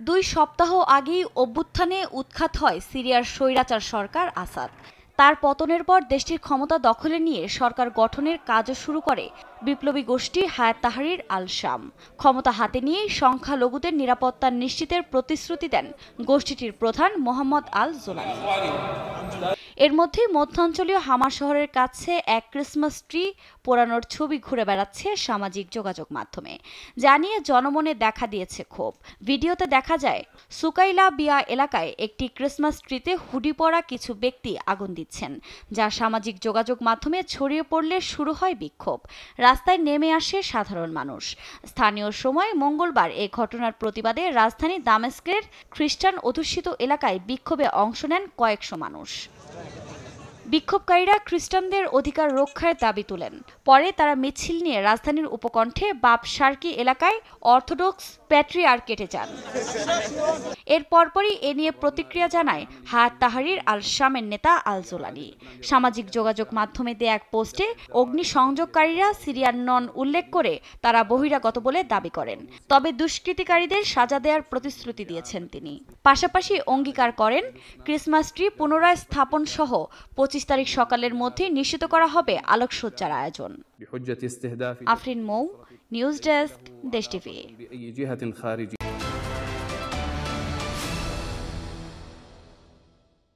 2 সপ্তাহ আগেই অভ্যুত্থানে উৎখাত হয় সিরিয়ার স্বৈরাচার সরকার আসাদ। তার পতনের পর দেশটির ক্ষমতা দখলে নিয়ে সরকার গঠনের কাজও শুরু করে বিপ্লবী গোষ্ঠী হায়াত তাহরির আল শাম। ক্ষমতা হাতে নিয়েই সংখ্যালঘুদের নিরাপত্তা নিশ্চিতের প্রতিশ্রুতি দেন গোষ্ঠীটির প্রধান মোহাম্মদ আল জোলানি। এর মধ্যেই মধ্যাঞ্চলীয় হামা শহরের কাছে এক ক্রিসমাস ট্রি পোড়ানোর ছবি ঘুরে বেড়াচ্ছে সামাজিক যোগাযোগ মাধ্যমে, যা নিয়ে জনমনে দেখা দিয়েছে ক্ষোভ। ভিডিওতে দেখা যায় সুকাইলা বিয়া এলাকায় একটি ক্রিসমাস ট্রিতে হুডি পরা কিছু ব্যক্তি আগুন দিচ্ছেন, যা সামাজিক যোগাযোগ মাধ্যমে ছড়িয়ে পড়লে শুরু হয় বিক্ষোভ। রাস্তায় নেমে আসে সাধারণ মানুষ। স্থানীয় সময় মঙ্গলবার এই ঘটনার প্রতিবাদে রাজধানী দামেস্কের খ্রিস্টান অধ্যুষিত এলাকায় বিক্ষোভে অংশ নেন কয়েকশো মানুষ। বিক্ষোভকারীরা খ্রিস্টানদের অধিকার রক্ষার দাবি তোলেন। পরে তারা মিছিল নিয়ে রাজধানীর উপকণ্ঠে বাপ সার্কি এলাকায় অর্থোডক্স প্যাট্রিয়ার্কেটে যান। এর পরপরই এ নিয়ে প্রতিক্রিয়া জানায় হায়াত তাহরির আল শামের নেতা আল জোলানি। সামাজিক যোগাযোগ মাধ্যমে দেয়া এক পোস্টে অগ্নিসংযোগকারীরা সিরিয়ান নন উল্লেখ করে তারা বহিরাগত বলে দাবি করেন। তবে দুষ্কৃতিকারীদের সাজা দেওয়ার প্রতিশ্রুতি দিয়েছেন তিনি। পাশাপাশি অঙ্গীকার করেন ক্রিসমাস ট্রি পুনরায় স্থাপন সহ 25 তারিখ সকালের মধ্যে নিশ্চিত করা হবে আলোকসজ্জার আয়োজন। আফরিন মৌ, নিউজ ডেস্ক, দেশ টিভি।